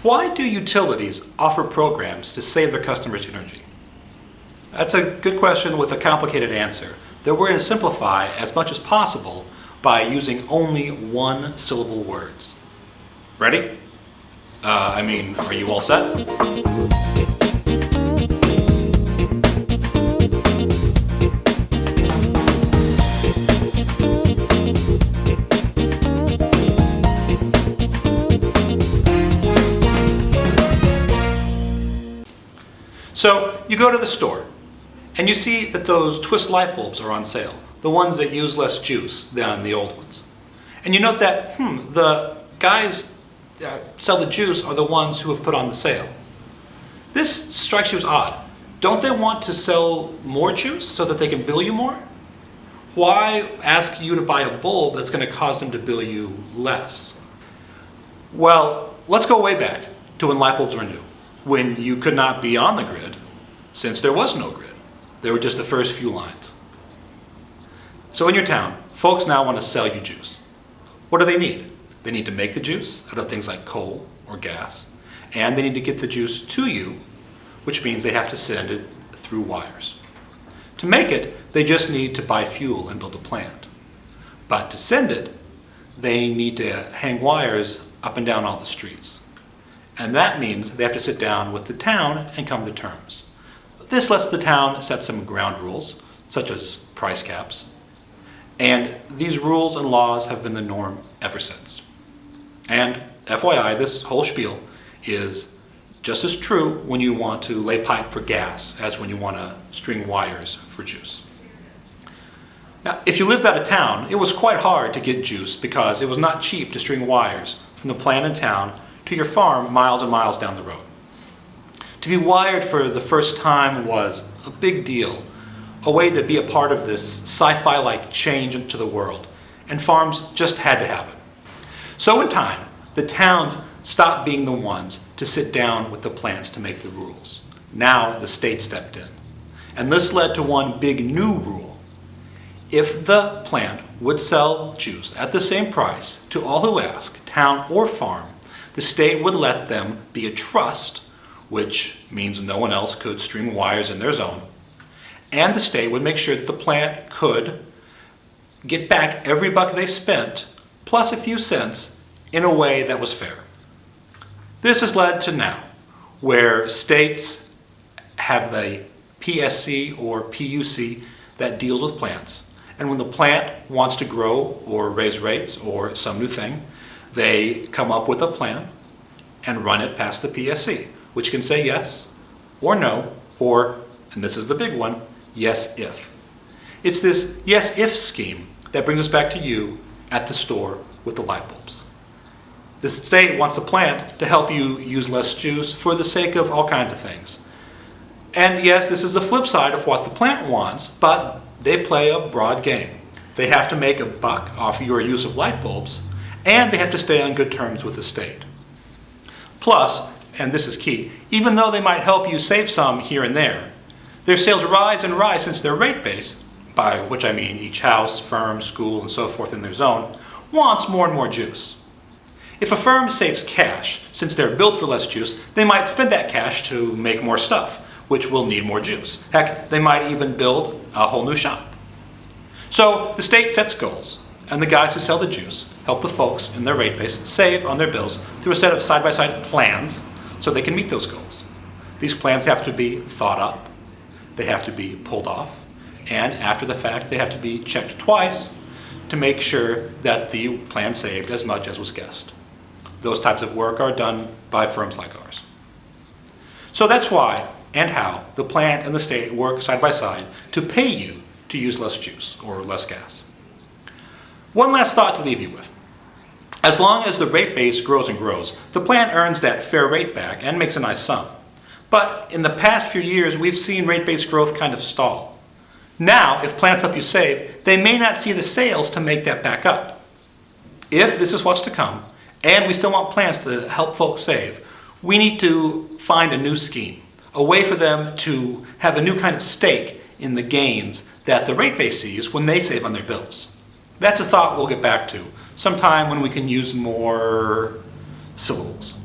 Why do utilities offer programs to save their customers energy? That's a good question with a complicated answer that we're going to simplify as much as possible by using only one-syllable words. Ready? Are you all set? So you go to the store and you see that those twist light bulbs are on sale, the ones that use less juice than the old ones. And you note that, the guys that sell the juice are the ones who have put on the sale. This strikes you as odd. Don't they want to sell more juice so that they can bill you more? Why ask you to buy a bulb that's going to cause them to bill you less? Well, let's go way back to when light bulbs were new, when you could not be on the grid since there was no grid. They were just the first few lines. So in your town, folks now want to sell you juice. What do they need? They need to make the juice out of things like coal or gas, and they need to get the juice to you, which means they have to send it through wires. To make it, they just need to buy fuel and build a plant. But to send it, they need to hang wires up and down all the streets. And that means they have to sit down with the town and come to terms. This lets the town set some ground rules, such as price caps. And these rules and laws have been the norm ever since. And FYI, this whole spiel is just as true when you want to lay pipe for gas as when you want to string wires for juice. Now, if you lived out of town, it was quite hard to get juice because it was not cheap to string wires from the plant in town to your farm miles and miles down the road. To be wired for the first time was a big deal, a way to be a part of this sci-fi-like change into the world, and farms just had to have it. So in time, the towns stopped being the ones to sit down with the plants to make the rules. Now the state stepped in. And this led to one big new rule. If the plant would sell juice at the same price to all who ask, town or farm, the state would let them be a trust, which means no one else could string wires in their zone, and the state would make sure that the plant could get back every buck they spent, plus a few cents, in a way that was fair. This has led to now, where states have the PSC or PUC that deals with plants, and when the plant wants to grow or raise rates or some new thing, they come up with a plan and run it past the PSC, which can say yes or no, or, and this is the big one, yes if. It's this yes if scheme that brings us back to you at the store with the light bulbs. The state wants the plant to help you use less juice for the sake of all kinds of things. And yes, this is the flip side of what the plant wants, but they play a broad game. They have to make a buck off your use of light bulbs, and they have to stay on good terms with the state. Plus, and this is key, even though they might help you save some here and there, their sales rise and rise since their rate base, by which I mean each house, firm, school, and so forth in their zone, wants more and more juice. If a firm saves cash, since they're billed for less juice, they might spend that cash to make more stuff, which will need more juice. Heck, they might even build a whole new shop. So the state sets goals, and the guys who sell the juice help the folks in their rate base save on their bills through a set of side-by-side plans so they can meet those goals. These plans have to be thought up, they have to be pulled off, and after the fact they have to be checked twice to make sure that the plan saved as much as was guessed. Those types of work are done by firms like ours. So that's why and how the plant and the state work side by side to pay you to use less juice or less gas. One last thought to leave you with. As long as the rate base grows and grows, the plant earns that fair rate back and makes a nice sum. But in the past few years, we've seen rate base growth kind of stall. Now, if plants help you save, they may not see the sales to make that back up. If this is what's to come, and we still want plants to help folks save, we need to find a new scheme, a way for them to have a new kind of stake in the gains that the rate base sees when they save on their bills. That's a thought we'll get back to sometime when we can use more syllables.